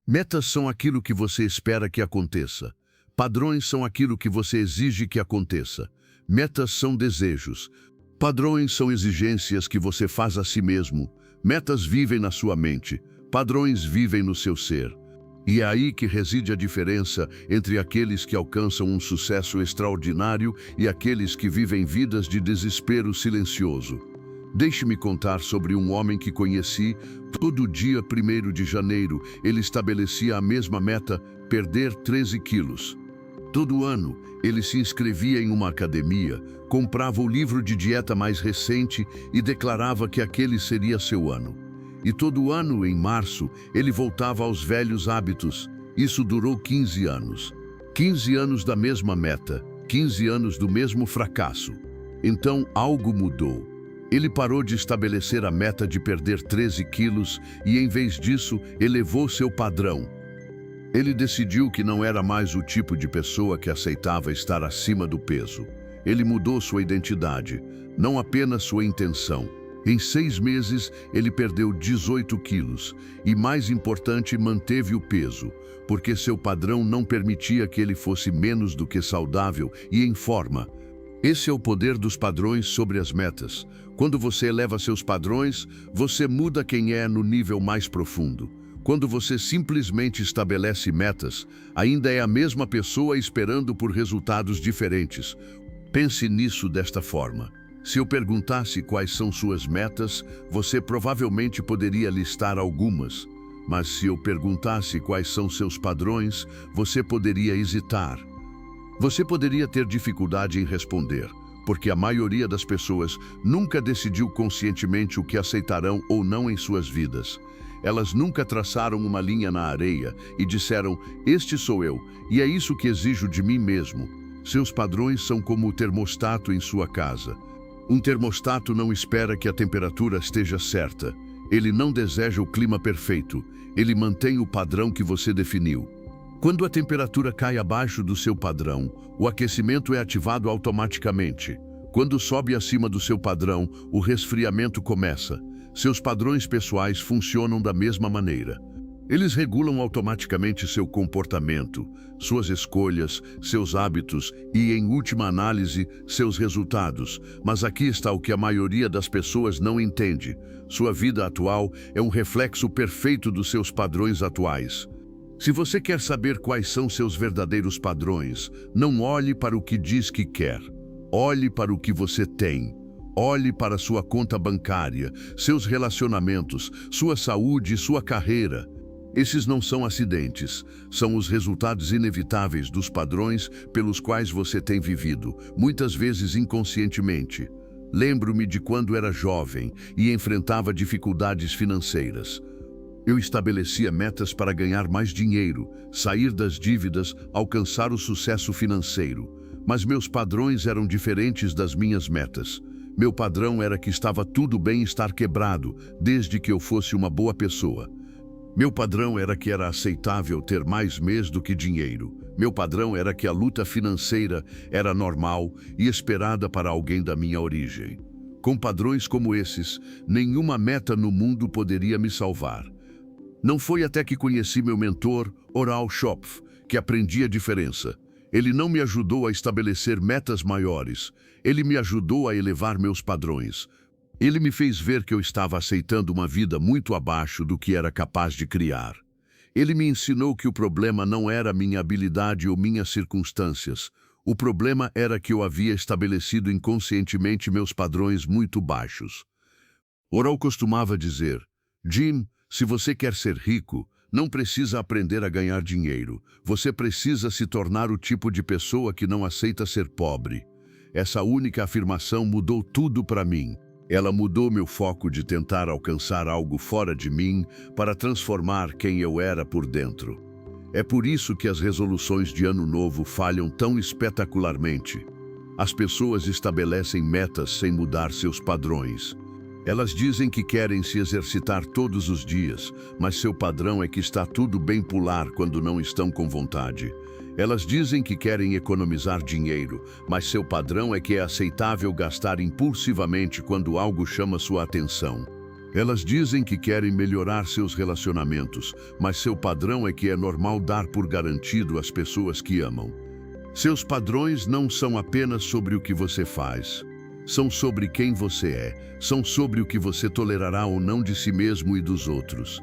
Metas são aquilo que você espera que aconteça. Padrões são aquilo que você exige que aconteça. Metas são desejos. Padrões são exigências que você faz a si mesmo. Metas vivem na sua mente. Padrões vivem no seu ser. E é aí que reside a diferença entre aqueles que alcançam um sucesso extraordinário e aqueles que vivem vidas de desespero silencioso. Deixe-me contar sobre um homem que conheci. Todo dia 1º de janeiro, ele estabelecia a mesma meta: perder 13 quilos. Todo ano, ele se inscrevia em uma academia, comprava o livro de dieta mais recente e declarava que aquele seria seu ano. E todo ano, em março, ele voltava aos velhos hábitos. Isso durou 15 anos. 15 anos da mesma meta, 15 anos do mesmo fracasso. Então, algo mudou. Ele parou de estabelecer a meta de perder 13 quilos e, em vez disso, elevou seu padrão. Ele decidiu que não era mais o tipo de pessoa que aceitava estar acima do peso. Ele mudou sua identidade, não apenas sua intenção. Em 6 meses, ele perdeu 18 quilos e, mais importante, manteve o peso, porque seu padrão não permitia que ele fosse menos do que saudável e em forma. Esse é o poder dos padrões sobre as metas. Quando você eleva seus padrões, você muda quem é no nível mais profundo. Quando você simplesmente estabelece metas, ainda é a mesma pessoa esperando por resultados diferentes. Pense nisso desta forma. Se eu perguntasse quais são suas metas, você provavelmente poderia listar algumas. Mas se eu perguntasse quais são seus padrões, você poderia hesitar. Você poderia ter dificuldade em responder, porque a maioria das pessoas nunca decidiu conscientemente o que aceitarão ou não em suas vidas. Elas nunca traçaram uma linha na areia e disseram: "Este sou eu, e é isso que exijo de mim mesmo." Seus padrões são como o termostato em sua casa. Um termostato não espera que a temperatura esteja certa. Ele não deseja o clima perfeito. Ele mantém o padrão que você definiu. Quando a temperatura cai abaixo do seu padrão, o aquecimento é ativado automaticamente. Quando sobe acima do seu padrão, o resfriamento começa. Seus padrões pessoais funcionam da mesma maneira. Eles regulam automaticamente seu comportamento, suas escolhas, seus hábitos e, em última análise, seus resultados. Mas aqui está o que a maioria das pessoas não entende. Sua vida atual é um reflexo perfeito dos seus padrões atuais. Se você quer saber quais são seus verdadeiros padrões, não olhe para o que diz que quer. Olhe para o que você tem. Olhe para sua conta bancária, seus relacionamentos, sua saúde e sua carreira. Esses não são acidentes, são os resultados inevitáveis dos padrões pelos quais você tem vivido, muitas vezes inconscientemente. Lembro-me de quando era jovem e enfrentava dificuldades financeiras. Eu estabelecia metas para ganhar mais dinheiro, sair das dívidas, alcançar o sucesso financeiro. Mas meus padrões eram diferentes das minhas metas. Meu padrão era que estava tudo bem estar quebrado, desde que eu fosse uma boa pessoa. Meu padrão era que era aceitável ter mais mês do que dinheiro. Meu padrão era que a luta financeira era normal e esperada para alguém da minha origem. Com padrões como esses, nenhuma meta no mundo poderia me salvar. Não foi até que conheci meu mentor, Oral Schopf, que aprendi a diferença. Ele não me ajudou a estabelecer metas maiores. Ele me ajudou a elevar meus padrões. Ele me fez ver que eu estava aceitando uma vida muito abaixo do que era capaz de criar. Ele me ensinou que o problema não era minha habilidade ou minhas circunstâncias. O problema era que eu havia estabelecido inconscientemente meus padrões muito baixos. Oral costumava dizer: "Jim, se você quer ser rico, não precisa aprender a ganhar dinheiro. Você precisa se tornar o tipo de pessoa que não aceita ser pobre." Essa única afirmação mudou tudo para mim. Ela mudou meu foco de tentar alcançar algo fora de mim para transformar quem eu era por dentro. É por isso que as resoluções de Ano Novo falham tão espetacularmente. As pessoas estabelecem metas sem mudar seus padrões. Elas dizem que querem se exercitar todos os dias, mas seu padrão é que está tudo bem pular quando não estão com vontade. Elas dizem que querem economizar dinheiro, mas seu padrão é que é aceitável gastar impulsivamente quando algo chama sua atenção. Elas dizem que querem melhorar seus relacionamentos, mas seu padrão é que é normal dar por garantido às pessoas que amam. Seus padrões não são apenas sobre o que você faz. São sobre quem você é. São sobre o que você tolerará ou não de si mesmo e dos outros.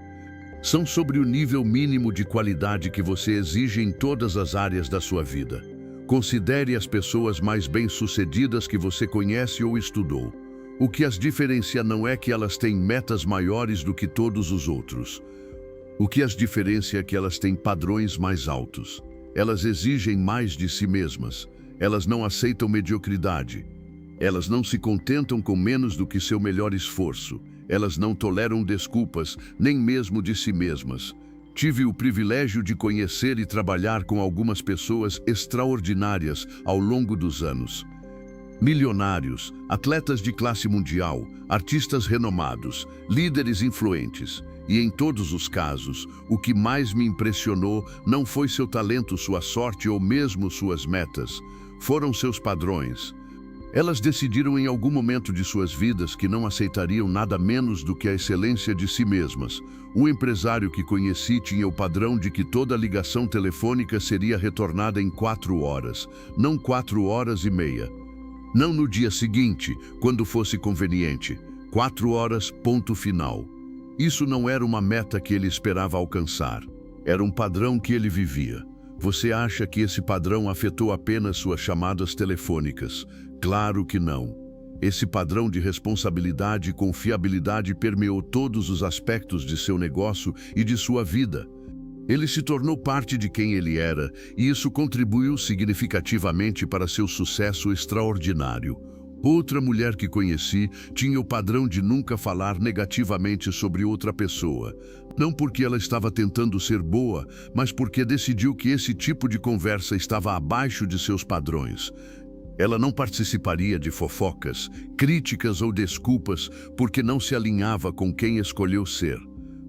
São sobre o nível mínimo de qualidade que você exige em todas as áreas da sua vida. Considere as pessoas mais bem-sucedidas que você conhece ou estudou. O que as diferencia não é que elas têm metas maiores do que todos os outros. O que as diferencia é que elas têm padrões mais altos. Elas exigem mais de si mesmas. Elas não aceitam mediocridade. Elas não se contentam com menos do que seu melhor esforço. Elas não toleram desculpas, nem mesmo de si mesmas. Tive o privilégio de conhecer e trabalhar com algumas pessoas extraordinárias ao longo dos anos. Milionários, atletas de classe mundial, artistas renomados, líderes influentes. E em todos os casos, o que mais me impressionou não foi seu talento, sua sorte ou mesmo suas metas. Foram seus padrões. Elas decidiram em algum momento de suas vidas que não aceitariam nada menos do que a excelência de si mesmas. Um empresário que conheci tinha o padrão de que toda ligação telefônica seria retornada em 4 horas, não 4 horas e meia. Não no dia seguinte, quando fosse conveniente. 4 horas, ponto final. Isso não era uma meta que ele esperava alcançar. Era um padrão que ele vivia. Você acha que esse padrão afetou apenas suas chamadas telefônicas? Claro que não. Esse padrão de responsabilidade e confiabilidade permeou todos os aspectos de seu negócio e de sua vida. Ele se tornou parte de quem ele era, e isso contribuiu significativamente para seu sucesso extraordinário. Outra mulher que conheci tinha o padrão de nunca falar negativamente sobre outra pessoa. Não porque ela estava tentando ser boa, mas porque decidiu que esse tipo de conversa estava abaixo de seus padrões. Ela não participaria de fofocas, críticas ou desculpas porque não se alinhava com quem escolheu ser.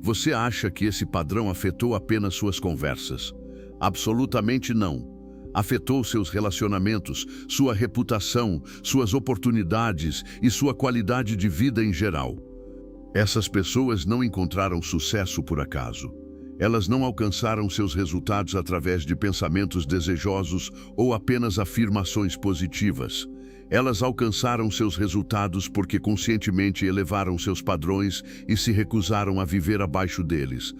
Você acha que esse padrão afetou apenas suas conversas? Absolutamente não. Afetou seus relacionamentos, sua reputação, suas oportunidades e sua qualidade de vida em geral. Essas pessoas não encontraram sucesso por acaso. Elas não alcançaram seus resultados através de pensamentos desejosos ou apenas afirmações positivas. Elas alcançaram seus resultados porque conscientemente elevaram seus padrões e se recusaram a viver abaixo deles.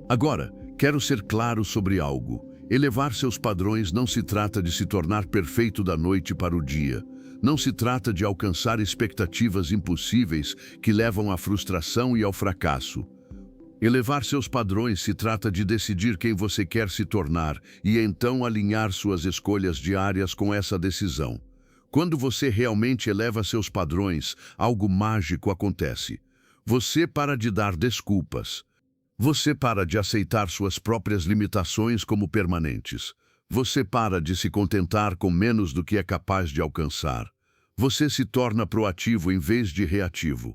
Agora, quero ser claro sobre algo. Elevar seus padrões não se trata de se tornar perfeito da noite para o dia. Não se trata de alcançar expectativas impossíveis que levam à frustração e ao fracasso. Elevar seus padrões se trata de decidir quem você quer se tornar e então alinhar suas escolhas diárias com essa decisão. Quando você realmente eleva seus padrões, algo mágico acontece. Você para de dar desculpas. Você para de aceitar suas próprias limitações como permanentes. Você para de se contentar com menos do que é capaz de alcançar. Você se torna proativo em vez de reativo.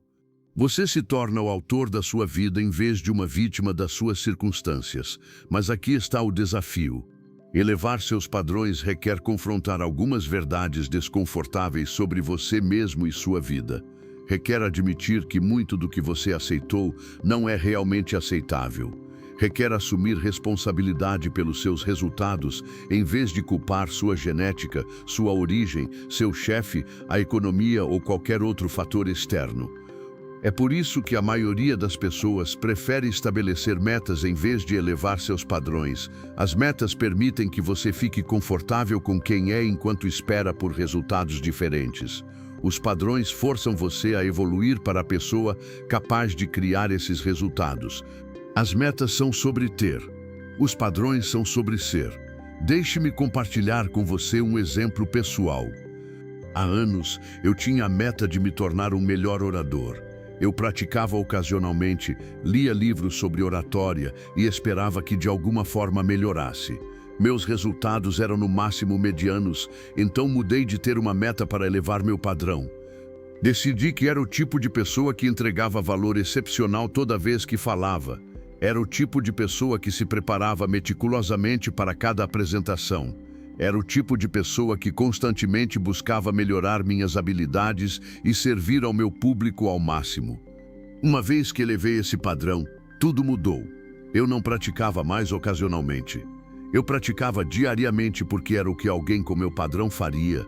Você se torna o autor da sua vida em vez de uma vítima das suas circunstâncias. Mas aqui está o desafio. Elevar seus padrões requer confrontar algumas verdades desconfortáveis sobre você mesmo e sua vida. Requer admitir que muito do que você aceitou não é realmente aceitável. Requer assumir responsabilidade pelos seus resultados, em vez de culpar sua genética, sua origem, seu chefe, a economia ou qualquer outro fator externo. É por isso que a maioria das pessoas prefere estabelecer metas em vez de elevar seus padrões. As metas permitem que você fique confortável com quem é enquanto espera por resultados diferentes. Os padrões forçam você a evoluir para a pessoa capaz de criar esses resultados. As metas são sobre ter. Os padrões são sobre ser. Deixe-me compartilhar com você um exemplo pessoal. Há anos, eu tinha a meta de me tornar um melhor orador. Eu praticava ocasionalmente, lia livros sobre oratória e esperava que de alguma forma melhorasse. Meus resultados eram no máximo medianos, então mudei de ter uma meta para elevar meu padrão. Decidi que era o tipo de pessoa que entregava valor excepcional toda vez que falava. Era o tipo de pessoa que se preparava meticulosamente para cada apresentação. Era o tipo de pessoa que constantemente buscava melhorar minhas habilidades e servir ao meu público ao máximo. Uma vez que elevei esse padrão, tudo mudou. Eu não praticava mais ocasionalmente. Eu praticava diariamente porque era o que alguém com meu padrão faria.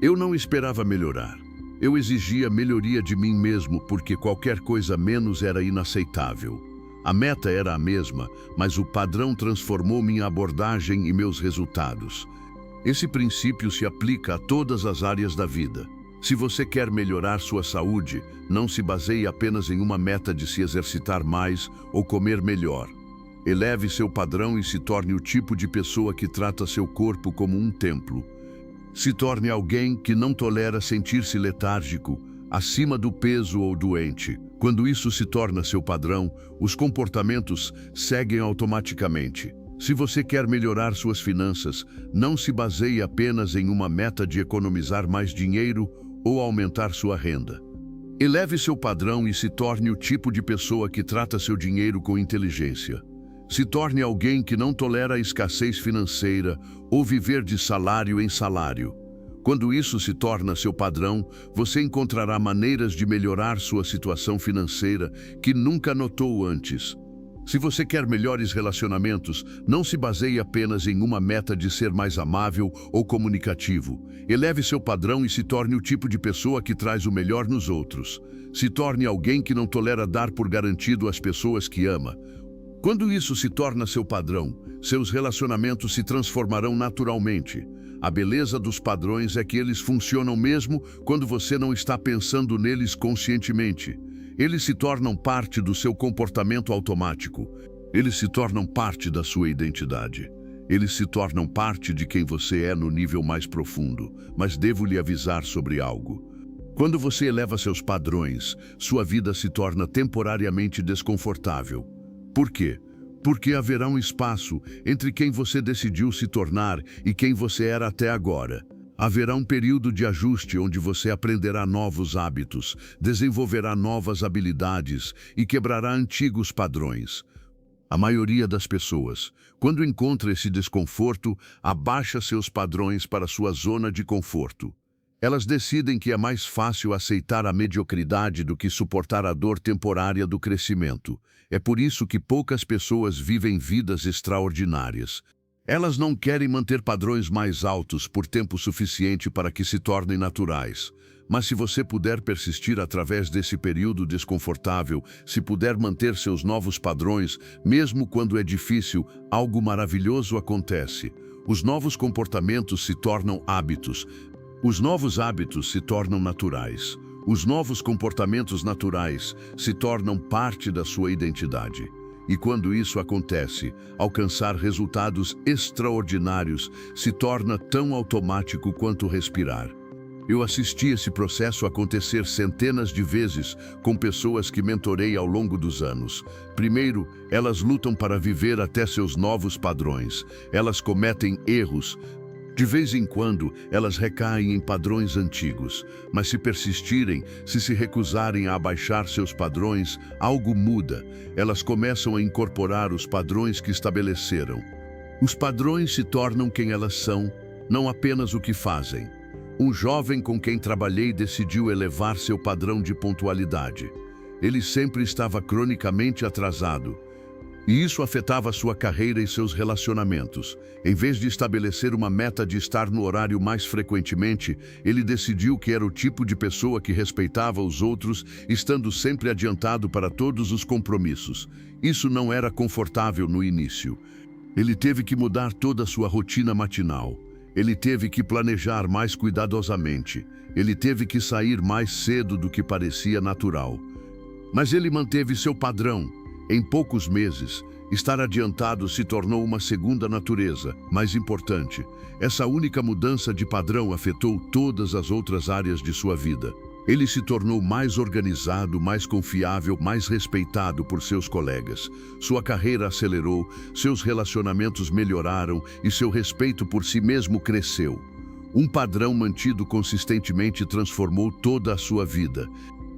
Eu não esperava melhorar. Eu exigia melhoria de mim mesmo porque qualquer coisa menos era inaceitável. A meta era a mesma, mas o padrão transformou minha abordagem e meus resultados. Esse princípio se aplica a todas as áreas da vida. Se você quer melhorar sua saúde, não se baseie apenas em uma meta de se exercitar mais ou comer melhor. Eleve seu padrão e se torne o tipo de pessoa que trata seu corpo como um templo. Se torne alguém que não tolera sentir-se letárgico, acima do peso ou doente. Quando isso se torna seu padrão, os comportamentos seguem automaticamente. Se você quer melhorar suas finanças, não se baseie apenas em uma meta de economizar mais dinheiro ou aumentar sua renda. Eleve seu padrão e se torne o tipo de pessoa que trata seu dinheiro com inteligência. Se torne alguém que não tolera a escassez financeira ou viver de salário em salário. Quando isso se torna seu padrão, você encontrará maneiras de melhorar sua situação financeira que nunca notou antes. Se você quer melhores relacionamentos, não se baseie apenas em uma meta de ser mais amável ou comunicativo. Eleve seu padrão e se torne o tipo de pessoa que traz o melhor nos outros. Se torne alguém que não tolera dar por garantido às pessoas que ama. Quando isso se torna seu padrão, seus relacionamentos se transformarão naturalmente. A beleza dos padrões é que eles funcionam mesmo quando você não está pensando neles conscientemente. Eles se tornam parte do seu comportamento automático. Eles se tornam parte da sua identidade. Eles se tornam parte de quem você é no nível mais profundo. Mas devo lhe avisar sobre algo. Quando você eleva seus padrões, sua vida se torna temporariamente desconfortável. Por quê? Porque haverá um espaço entre quem você decidiu se tornar e quem você era até agora. Haverá um período de ajuste onde você aprenderá novos hábitos, desenvolverá novas habilidades e quebrará antigos padrões. A maioria das pessoas, quando encontra esse desconforto, abaixa seus padrões para sua zona de conforto. Elas decidem que é mais fácil aceitar a mediocridade do que suportar a dor temporária do crescimento. É por isso que poucas pessoas vivem vidas extraordinárias. Elas não querem manter padrões mais altos por tempo suficiente para que se tornem naturais. Mas se você puder persistir através desse período desconfortável, se puder manter seus novos padrões, mesmo quando é difícil, algo maravilhoso acontece. Os novos comportamentos se tornam hábitos. Os novos hábitos se tornam naturais. Os novos comportamentos naturais se tornam parte da sua identidade. E quando isso acontece, alcançar resultados extraordinários se torna tão automático quanto respirar. Eu assisti esse processo acontecer centenas de vezes com pessoas que mentorei ao longo dos anos. Primeiro, elas lutam para viver até seus novos padrões. Elas cometem erros. De vez em quando, elas recaem em padrões antigos, mas se persistirem, se recusarem a abaixar seus padrões, algo muda. Elas começam a incorporar os padrões que estabeleceram. Os padrões se tornam quem elas são, não apenas o que fazem. Um jovem com quem trabalhei decidiu elevar seu padrão de pontualidade. Ele sempre estava cronicamente atrasado. E isso afetava sua carreira e seus relacionamentos. Em vez de estabelecer uma meta de estar no horário mais frequentemente, ele decidiu que era o tipo de pessoa que respeitava os outros, estando sempre adiantado para todos os compromissos. Isso não era confortável no início. Ele teve que mudar toda a sua rotina matinal. Ele teve que planejar mais cuidadosamente. Ele teve que sair mais cedo do que parecia natural. Mas ele manteve seu padrão. Em poucos meses, estar adiantado se tornou uma segunda natureza. Mais importante, essa única mudança de padrão afetou todas as outras áreas de sua vida. Ele se tornou mais organizado, mais confiável, mais respeitado por seus colegas. Sua carreira acelerou, seus relacionamentos melhoraram e seu respeito por si mesmo cresceu. Um padrão mantido consistentemente transformou toda a sua vida.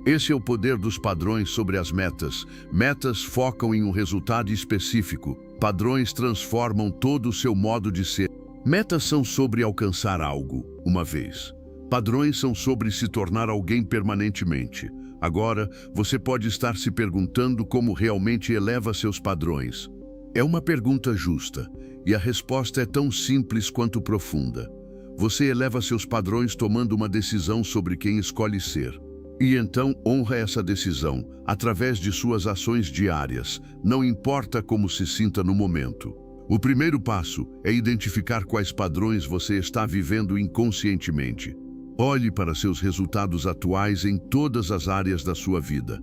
Esse é o poder dos padrões sobre as metas. Metas focam em um resultado específico. Padrões transformam todo o seu modo de ser. Metas são sobre alcançar algo, uma vez. Padrões são sobre se tornar alguém permanentemente. Agora, você pode estar se perguntando como realmente eleva seus padrões. É uma pergunta justa, e a resposta é tão simples quanto profunda. Você eleva seus padrões tomando uma decisão sobre quem escolhe ser. E então honra essa decisão, através de suas ações diárias, não importa como se sinta no momento. O primeiro passo é identificar quais padrões você está vivendo inconscientemente. Olhe para seus resultados atuais em todas as áreas da sua vida.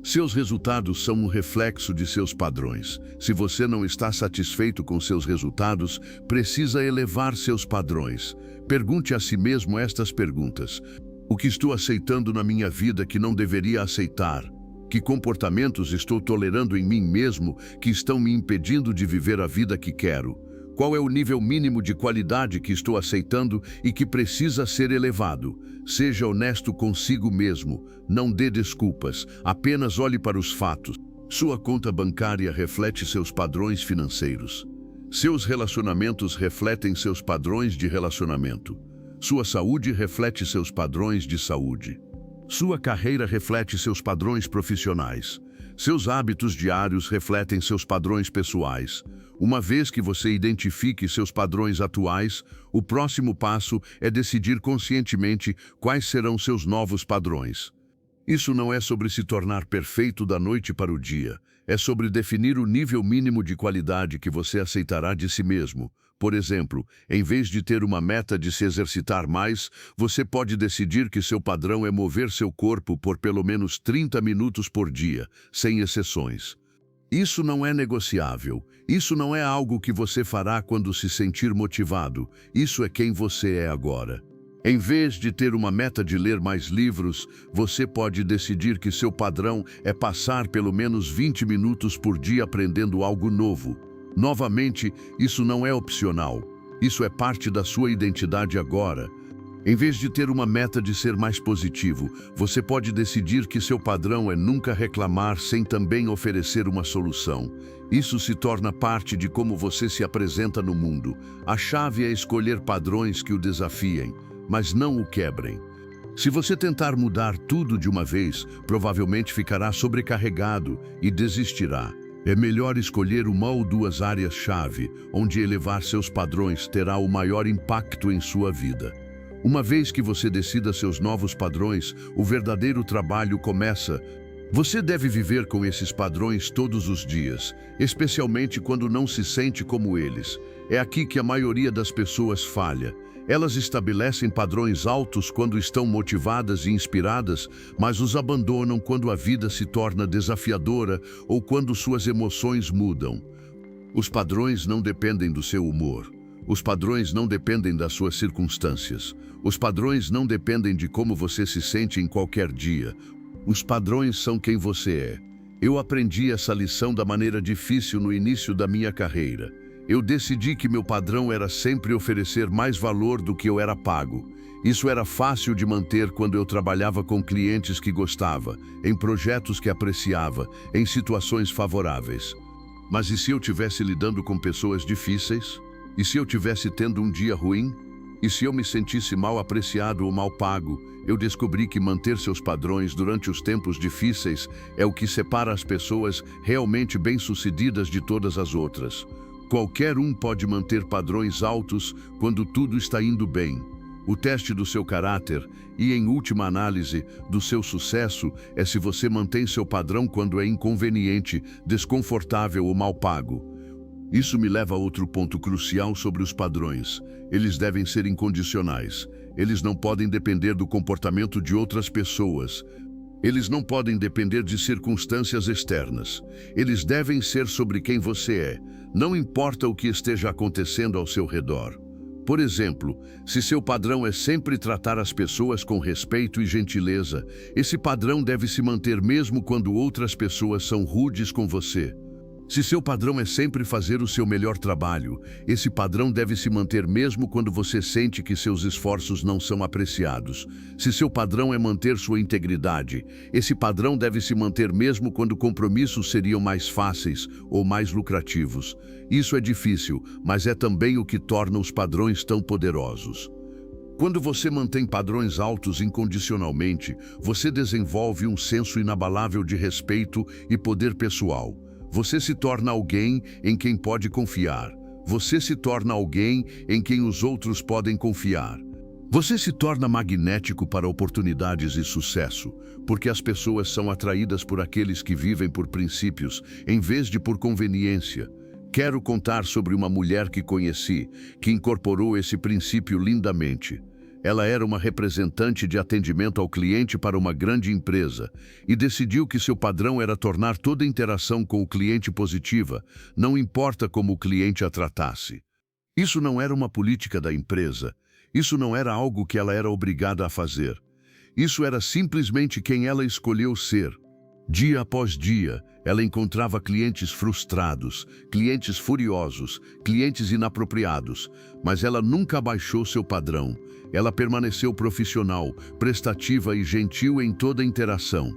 Seus resultados são um reflexo de seus padrões. Se você não está satisfeito com seus resultados, precisa elevar seus padrões. Pergunte a si mesmo estas perguntas. O que estou aceitando na minha vida que não deveria aceitar? Que comportamentos estou tolerando em mim mesmo que estão me impedindo de viver a vida que quero? Qual é o nível mínimo de qualidade que estou aceitando e que precisa ser elevado? Seja honesto consigo mesmo, não dê desculpas, apenas olhe para os fatos. Sua conta bancária reflete seus padrões financeiros. Seus relacionamentos refletem seus padrões de relacionamento. Sua saúde reflete seus padrões de saúde. Sua carreira reflete seus padrões profissionais. Seus hábitos diários refletem seus padrões pessoais. Uma vez que você identifique seus padrões atuais, o próximo passo é decidir conscientemente quais serão seus novos padrões. Isso não é sobre se tornar perfeito da noite para o dia. É sobre definir o nível mínimo de qualidade que você aceitará de si mesmo. Por exemplo, em vez de ter uma meta de se exercitar mais, você pode decidir que seu padrão é mover seu corpo por pelo menos 30 minutos por dia, sem exceções. Isso não é negociável. Isso não é algo que você fará quando se sentir motivado. Isso é quem você é agora. Em vez de ter uma meta de ler mais livros, você pode decidir que seu padrão é passar pelo menos 20 minutos por dia aprendendo algo novo. Novamente, isso não é opcional. Isso é parte da sua identidade agora. Em vez de ter uma meta de ser mais positivo, você pode decidir que seu padrão é nunca reclamar sem também oferecer uma solução. Isso se torna parte de como você se apresenta no mundo. A chave é escolher padrões que o desafiem, mas não o quebrem. Se você tentar mudar tudo de uma vez, provavelmente ficará sobrecarregado e desistirá. É melhor escolher uma ou duas áreas-chave, onde elevar seus padrões terá o maior impacto em sua vida. Uma vez que você decida seus novos padrões, o verdadeiro trabalho começa. Você deve viver com esses padrões todos os dias, especialmente quando não se sente como eles. É aqui que a maioria das pessoas falha. Elas estabelecem padrões altos quando estão motivadas e inspiradas, mas os abandonam quando a vida se torna desafiadora ou quando suas emoções mudam. Os padrões não dependem do seu humor. Os padrões não dependem das suas circunstâncias. Os padrões não dependem de como você se sente em qualquer dia. Os padrões são quem você é. Eu aprendi essa lição da maneira difícil no início da minha carreira. Eu decidi que meu padrão era sempre oferecer mais valor do que eu era pago. Isso era fácil de manter quando eu trabalhava com clientes que gostava, em projetos que apreciava, em situações favoráveis. Mas e se eu estivesse lidando com pessoas difíceis? E se eu estivesse tendo um dia ruim? E se eu me sentisse mal apreciado ou mal pago? Eu descobri que manter seus padrões durante os tempos difíceis é o que separa as pessoas realmente bem-sucedidas de todas as outras. Qualquer um pode manter padrões altos quando tudo está indo bem. O teste do seu caráter e, em última análise, do seu sucesso é se você mantém seu padrão quando é inconveniente, desconfortável ou mal pago. Isso me leva a outro ponto crucial sobre os padrões. Eles devem ser incondicionais. Eles não podem depender do comportamento de outras pessoas. Eles não podem depender de circunstâncias externas. Eles devem ser sobre quem você é. Não importa o que esteja acontecendo ao seu redor. Por exemplo, se seu padrão é sempre tratar as pessoas com respeito e gentileza, esse padrão deve se manter mesmo quando outras pessoas são rudes com você. Se seu padrão é sempre fazer o seu melhor trabalho, esse padrão deve se manter mesmo quando você sente que seus esforços não são apreciados. Se seu padrão é manter sua integridade, esse padrão deve se manter mesmo quando compromissos seriam mais fáceis ou mais lucrativos. Isso é difícil, mas é também o que torna os padrões tão poderosos. Quando você mantém padrões altos incondicionalmente, você desenvolve um senso inabalável de respeito e poder pessoal. Você se torna alguém em quem pode confiar. Você se torna alguém em quem os outros podem confiar. Você se torna magnético para oportunidades e sucesso, porque as pessoas são atraídas por aqueles que vivem por princípios, em vez de por conveniência. Quero contar sobre uma mulher que conheci, que incorporou esse princípio lindamente. Ela era uma representante de atendimento ao cliente para uma grande empresa e decidiu que seu padrão era tornar toda interação com o cliente positiva, não importa como o cliente a tratasse. Isso não era uma política da empresa. Isso não era algo que ela era obrigada a fazer. Isso era simplesmente quem ela escolheu ser. Dia após dia, ela encontrava clientes frustrados, clientes furiosos, clientes inapropriados, mas ela nunca abaixou seu padrão. Ela permaneceu profissional, prestativa e gentil em toda interação.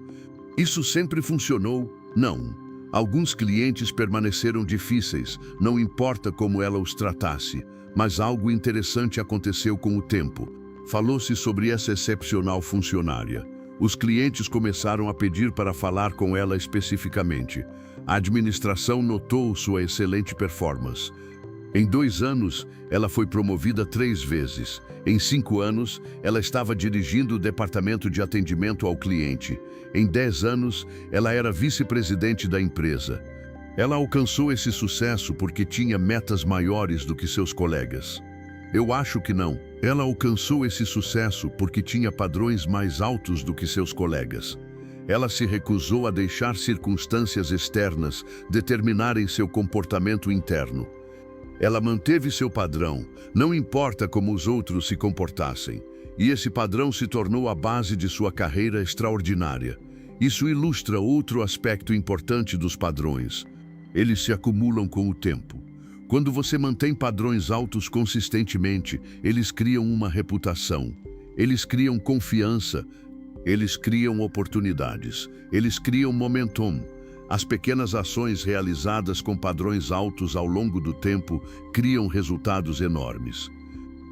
Isso sempre funcionou? Não. Alguns clientes permaneceram difíceis, não importa como ela os tratasse. Mas algo interessante aconteceu com o tempo. Falou-se sobre essa excepcional funcionária. Os clientes começaram a pedir para falar com ela especificamente. A administração notou sua excelente performance. Em 2 anos, ela foi promovida 3 vezes. Em 5 anos, ela estava dirigindo o departamento de atendimento ao cliente. Em 10 anos, ela era vice-presidente da empresa. Ela alcançou esse sucesso porque tinha metas maiores do que seus colegas. Eu acho que não. Ela alcançou esse sucesso porque tinha padrões mais altos do que seus colegas. Ela se recusou a deixar circunstâncias externas determinarem seu comportamento interno. Ela manteve seu padrão, não importa como os outros se comportassem. E esse padrão se tornou a base de sua carreira extraordinária. Isso ilustra outro aspecto importante dos padrões. Eles se acumulam com o tempo. Quando você mantém padrões altos consistentemente, eles criam uma reputação. Eles criam confiança. Eles criam oportunidades. Eles criam momentum. As pequenas ações realizadas com padrões altos ao longo do tempo criam resultados enormes.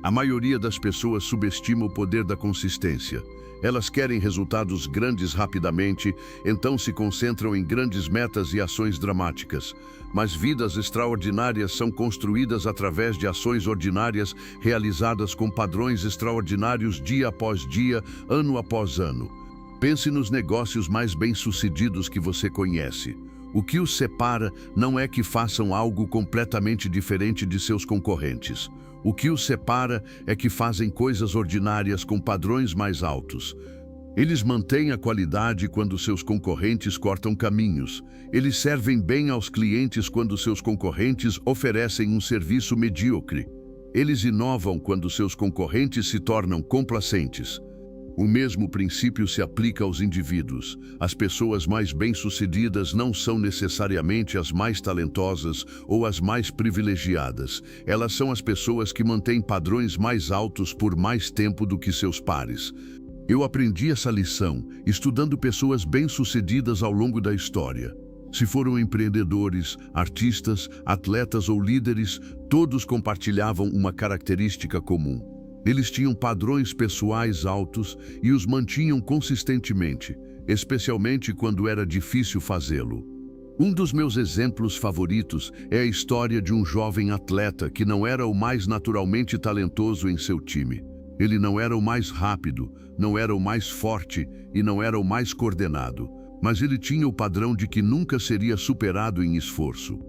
A maioria das pessoas subestima o poder da consistência. Elas querem resultados grandes rapidamente, então se concentram em grandes metas e ações dramáticas. Mas vidas extraordinárias são construídas através de ações ordinárias realizadas com padrões extraordinários dia após dia, ano após ano. Pense nos negócios mais bem-sucedidos que você conhece. O que os separa não é que façam algo completamente diferente de seus concorrentes. O que os separa é que fazem coisas ordinárias com padrões mais altos. Eles mantêm a qualidade quando seus concorrentes cortam caminhos. Eles servem bem aos clientes quando seus concorrentes oferecem um serviço medíocre. Eles inovam quando seus concorrentes se tornam complacentes. O mesmo princípio se aplica aos indivíduos. As pessoas mais bem-sucedidas não são necessariamente as mais talentosas ou as mais privilegiadas. Elas são as pessoas que mantêm padrões mais altos por mais tempo do que seus pares. Eu aprendi essa lição estudando pessoas bem-sucedidas ao longo da história. Se foram empreendedores, artistas, atletas ou líderes, todos compartilhavam uma característica comum. Eles tinham padrões pessoais altos e os mantinham consistentemente, especialmente quando era difícil fazê-lo. Um dos meus exemplos favoritos é a história de um jovem atleta que não era o mais naturalmente talentoso em seu time. Ele não era o mais rápido, não era o mais forte e não era o mais coordenado, mas ele tinha o padrão de que nunca seria superado em esforço.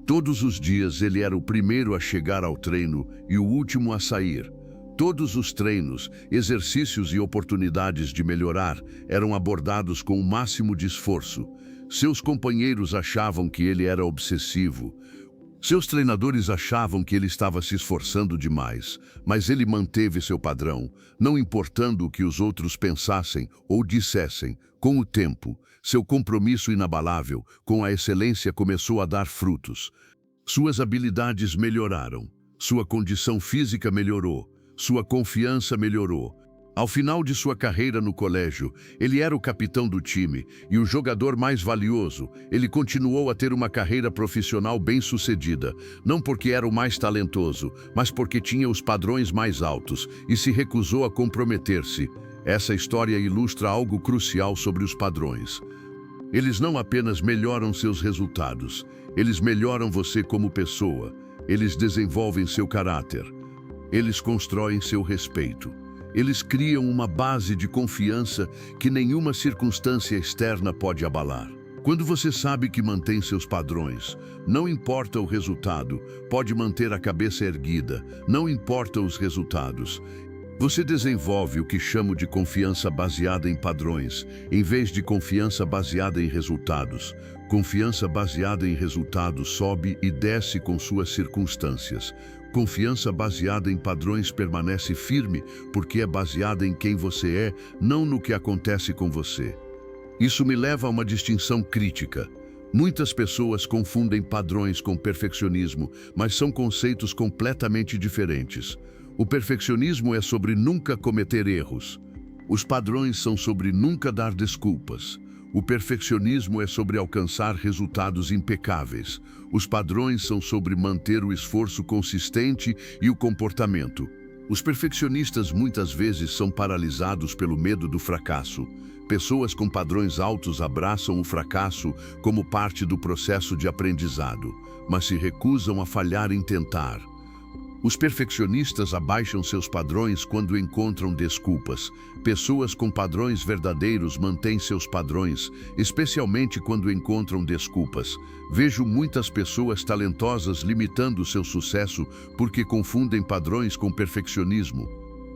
Todos os dias ele era o primeiro a chegar ao treino e o último a sair. Todos os treinos, exercícios e oportunidades de melhorar eram abordados com o máximo de esforço. Seus companheiros achavam que ele era obsessivo. Seus treinadores achavam que ele estava se esforçando demais, mas ele manteve seu padrão, não importando o que os outros pensassem ou dissessem. Com o tempo, seu compromisso inabalável com a excelência começou a dar frutos. Suas habilidades melhoraram, sua condição física melhorou, sua confiança melhorou. Ao final de sua carreira no colégio, ele era o capitão do time e o jogador mais valioso. Ele continuou a ter uma carreira profissional bem-sucedida, não porque era o mais talentoso, mas porque tinha os padrões mais altos e se recusou a comprometer-se. Essa história ilustra algo crucial sobre os padrões. Eles não apenas melhoram seus resultados, eles melhoram você como pessoa. Eles desenvolvem seu caráter. Eles constroem seu respeito. Eles criam uma base de confiança que nenhuma circunstância externa pode abalar. Quando você sabe que mantém seus padrões, não importa o resultado, pode manter a cabeça erguida, não importa os resultados. Você desenvolve o que chamo de confiança baseada em padrões, em vez de confiança baseada em resultados. Confiança baseada em resultados sobe e desce com suas circunstâncias. Confiança baseada em padrões permanece firme porque é baseada em quem você é, não no que acontece com você. Isso me leva a uma distinção crítica. Muitas pessoas confundem padrões com perfeccionismo, mas são conceitos completamente diferentes. O perfeccionismo é sobre nunca cometer erros. Os padrões são sobre nunca dar desculpas. O perfeccionismo é sobre alcançar resultados impecáveis. Os padrões são sobre manter o esforço consistente e o comportamento. Os perfeccionistas muitas vezes são paralisados pelo medo do fracasso. Pessoas com padrões altos abraçam o fracasso como parte do processo de aprendizado, mas se recusam a falhar em tentar. Os perfeccionistas abaixam seus padrões quando encontram desculpas. Pessoas com padrões verdadeiros mantêm seus padrões, especialmente quando encontram desculpas. Vejo muitas pessoas talentosas limitando seu sucesso porque confundem padrões com perfeccionismo.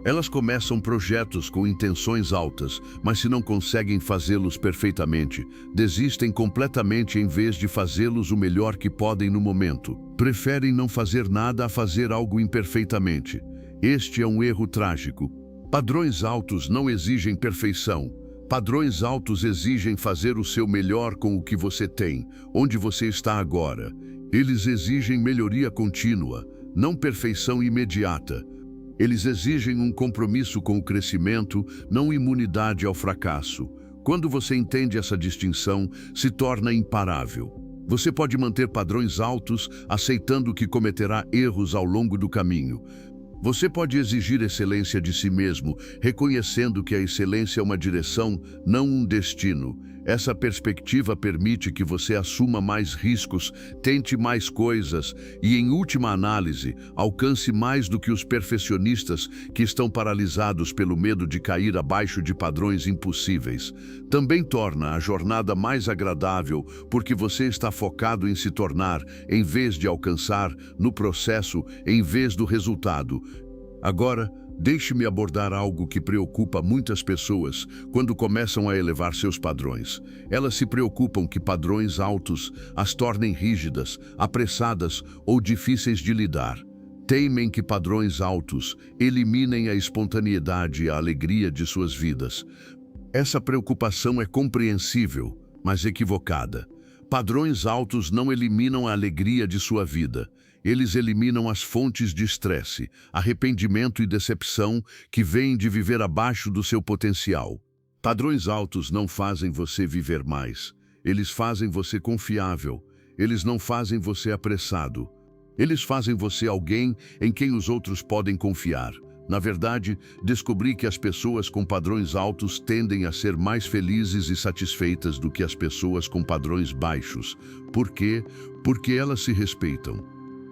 Elas começam projetos com intenções altas, mas se não conseguem fazê-los perfeitamente, desistem completamente em vez de fazê-los o melhor que podem no momento. Preferem não fazer nada a fazer algo imperfeitamente. Este é um erro trágico. Padrões altos não exigem perfeição. Padrões altos exigem fazer o seu melhor com o que você tem, onde você está agora. Eles exigem melhoria contínua, não perfeição imediata. Eles exigem um compromisso com o crescimento, não imunidade ao fracasso. Quando você entende essa distinção, se torna imparável. Você pode manter padrões altos, aceitando que cometerá erros ao longo do caminho. Você pode exigir excelência de si mesmo, reconhecendo que a excelência é uma direção, não um destino. Essa perspectiva permite que você assuma mais riscos, tente mais coisas e, em última análise, alcance mais do que os perfeccionistas que estão paralisados pelo medo de cair abaixo de padrões impossíveis. Também torna a jornada mais agradável porque você está focado em se tornar, em vez de alcançar, no processo, em vez do resultado. Agora, deixe-me abordar algo que preocupa muitas pessoas quando começam a elevar seus padrões. Elas se preocupam que padrões altos as tornem rígidas, apressadas ou difíceis de lidar. Temem que padrões altos eliminem a espontaneidade e a alegria de suas vidas. Essa preocupação é compreensível, mas equivocada. Padrões altos não eliminam a alegria de sua vida. Eles eliminam as fontes de estresse, arrependimento e decepção que vêm de viver abaixo do seu potencial. Padrões altos não fazem você viver mais. Eles fazem você confiável. Eles não fazem você apressado. Eles fazem você alguém em quem os outros podem confiar. Na verdade, descobri que as pessoas com padrões altos tendem a ser mais felizes e satisfeitas do que as pessoas com padrões baixos. Por quê? Porque elas se respeitam.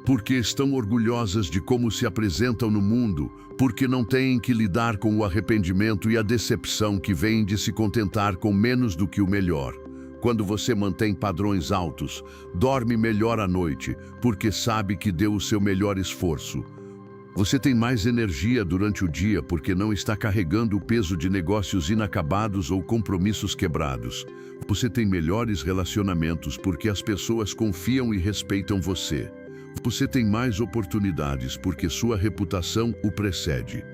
Porque estão orgulhosas de como se apresentam no mundo, porque não têm que lidar com o arrependimento e a decepção que vem de se contentar com menos do que o melhor. Quando você mantém padrões altos, dorme melhor à noite, porque sabe que deu o seu melhor esforço. Você tem mais energia durante o dia porque não está carregando o peso de negócios inacabados ou compromissos quebrados. Você tem melhores relacionamentos porque as pessoas confiam e respeitam você. Você tem mais oportunidades porque sua reputação o precede.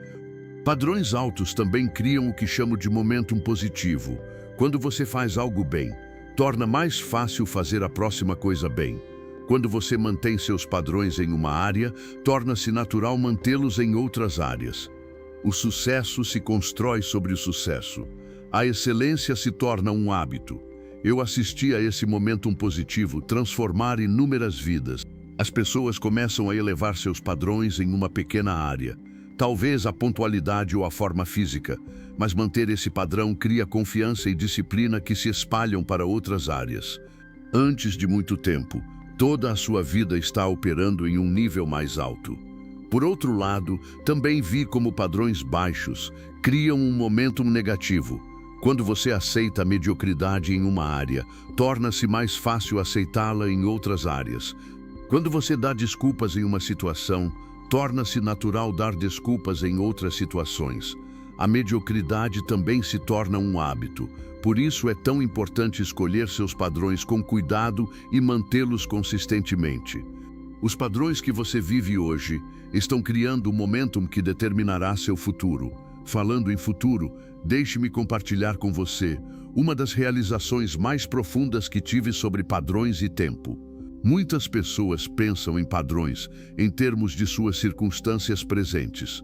Padrões altos também criam o que chamo de momentum positivo. Quando você faz algo bem, torna mais fácil fazer a próxima coisa bem. Quando você mantém seus padrões em uma área, torna-se natural mantê-los em outras áreas. O sucesso se constrói sobre o sucesso. A excelência se torna um hábito. Eu assisti a esse momentum positivo transformar inúmeras vidas. As pessoas começam a elevar seus padrões em uma pequena área. Talvez a pontualidade ou a forma física, mas manter esse padrão cria confiança e disciplina que se espalham para outras áreas. Antes de muito tempo, toda a sua vida está operando em um nível mais alto. Por outro lado, também vi como padrões baixos criam um momentum negativo. Quando você aceita a mediocridade em uma área, torna-se mais fácil aceitá-la em outras áreas. Quando você dá desculpas em uma situação, torna-se natural dar desculpas em outras situações. A mediocridade também se torna um hábito. Por isso é tão importante escolher seus padrões com cuidado e mantê-los consistentemente. Os padrões que você vive hoje estão criando o momentum que determinará seu futuro. Falando em futuro, deixe-me compartilhar com você uma das realizações mais profundas que tive sobre padrões e tempo. Muitas pessoas pensam em padrões em termos de suas circunstâncias presentes.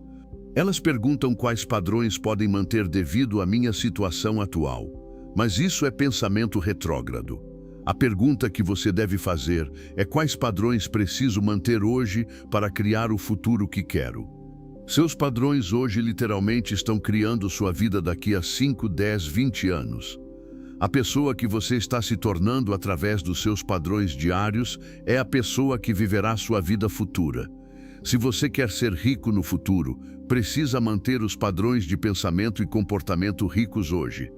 Elas perguntam quais padrões podem manter devido à minha situação atual. Mas isso é pensamento retrógrado. A pergunta que você deve fazer é quais padrões preciso manter hoje para criar o futuro que quero. Seus padrões hoje literalmente estão criando sua vida daqui a 5, 10, 20 anos. A pessoa que você está se tornando através dos seus padrões diários é a pessoa que viverá sua vida futura. Se você quer ser rico no futuro, precisa manter os padrões de pensamento e comportamento ricos hoje,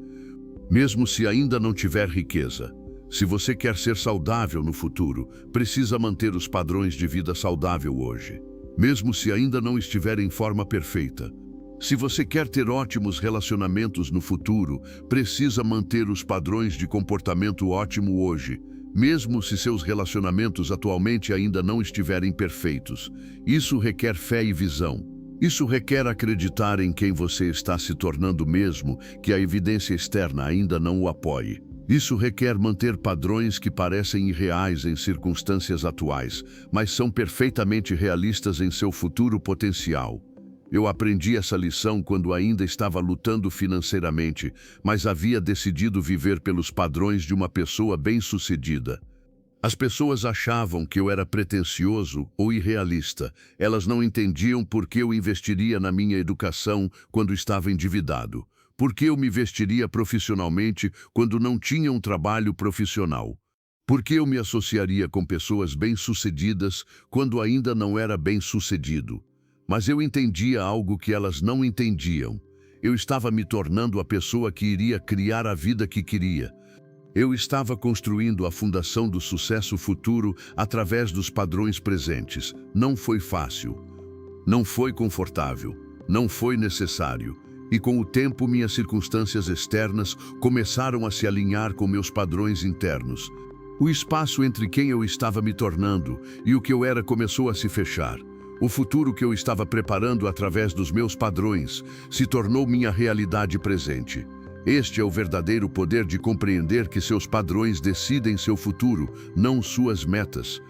mesmo se ainda não tiver riqueza. Se você quer ser saudável no futuro, precisa manter os padrões de vida saudável hoje, mesmo se ainda não estiver em forma perfeita. Se você quer ter ótimos relacionamentos no futuro, precisa manter os padrões de comportamento ótimo hoje, mesmo se seus relacionamentos atualmente ainda não estiverem perfeitos. Isso requer fé e visão. Isso requer acreditar em quem você está se tornando mesmo que a evidência externa ainda não o apoie. Isso requer manter padrões que parecem irreais em circunstâncias atuais, mas são perfeitamente realistas em seu futuro potencial. Eu aprendi essa lição quando ainda estava lutando financeiramente, mas havia decidido viver pelos padrões de uma pessoa bem-sucedida. As pessoas achavam que eu era pretensioso ou irrealista. Elas não entendiam por que eu investiria na minha educação quando estava endividado. Por que eu me vestiria profissionalmente quando não tinha um trabalho profissional? Por que eu me associaria com pessoas bem-sucedidas quando ainda não era bem-sucedido? Mas eu entendia algo que elas não entendiam. Eu estava me tornando a pessoa que iria criar a vida que queria. Eu estava construindo a fundação do sucesso futuro através dos padrões presentes. Não foi fácil. Não foi confortável. Não foi necessário. E com o tempo, minhas circunstâncias externas começaram a se alinhar com meus padrões internos. O espaço entre quem eu estava me tornando e o que eu era começou a se fechar. O futuro que eu estava preparando através dos meus padrões se tornou minha realidade presente. Este é o verdadeiro poder de compreender que seus padrões decidem seu futuro, não suas metas.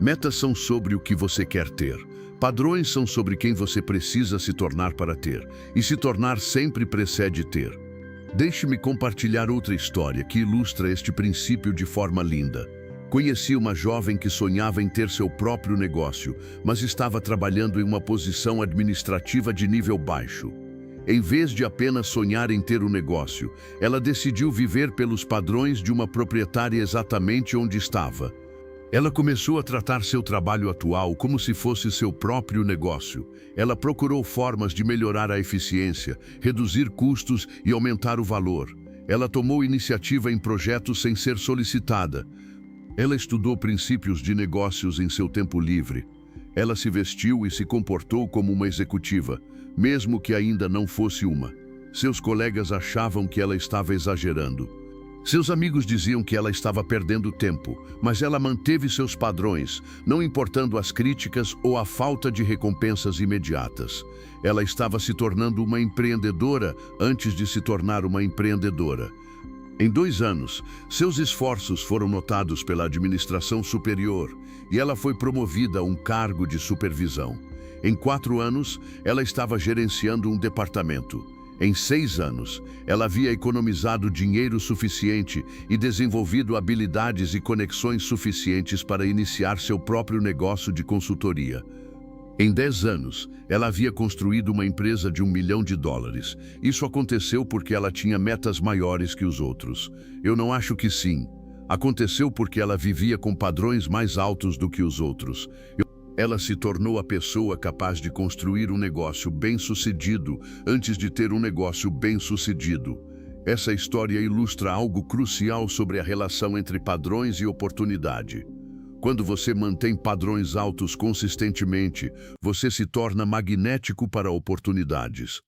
Metas são sobre o que você quer ter. Padrões são sobre quem você precisa se tornar para ter. E se tornar sempre precede ter. Deixe-me compartilhar outra história que ilustra este princípio de forma linda. Conheci uma jovem que sonhava em ter seu próprio negócio, mas estava trabalhando em uma posição administrativa de nível baixo. Em vez de apenas sonhar em ter um negócio, ela decidiu viver pelos padrões de uma proprietária exatamente onde estava. Ela começou a tratar seu trabalho atual como se fosse seu próprio negócio. Ela procurou formas de melhorar a eficiência, reduzir custos e aumentar o valor. Ela tomou iniciativa em projetos sem ser solicitada. Ela estudou princípios de negócios em seu tempo livre. Ela se vestiu e se comportou como uma executiva, mesmo que ainda não fosse uma. Seus colegas achavam que ela estava exagerando. Seus amigos diziam que ela estava perdendo tempo, mas ela manteve seus padrões, não importando as críticas ou a falta de recompensas imediatas. Ela estava se tornando uma empreendedora antes de se tornar uma empreendedora. Em 2 anos, seus esforços foram notados pela administração superior e ela foi promovida a um cargo de supervisão. Em 4 anos, ela estava gerenciando um departamento. Em 6 anos, ela havia economizado dinheiro suficiente e desenvolvido habilidades e conexões suficientes para iniciar seu próprio negócio de consultoria. Em 10 anos, ela havia construído uma empresa de $1 milhão. Isso aconteceu porque ela tinha metas maiores que os outros. Eu não acho que sim. Aconteceu porque ela vivia com padrões mais altos do que os outros. Ela se tornou a pessoa capaz de construir um negócio bem-sucedido antes de ter um negócio bem-sucedido. Essa história ilustra algo crucial sobre a relação entre padrões e oportunidade. Quando você mantém padrões altos consistentemente, você se torna magnético para oportunidades.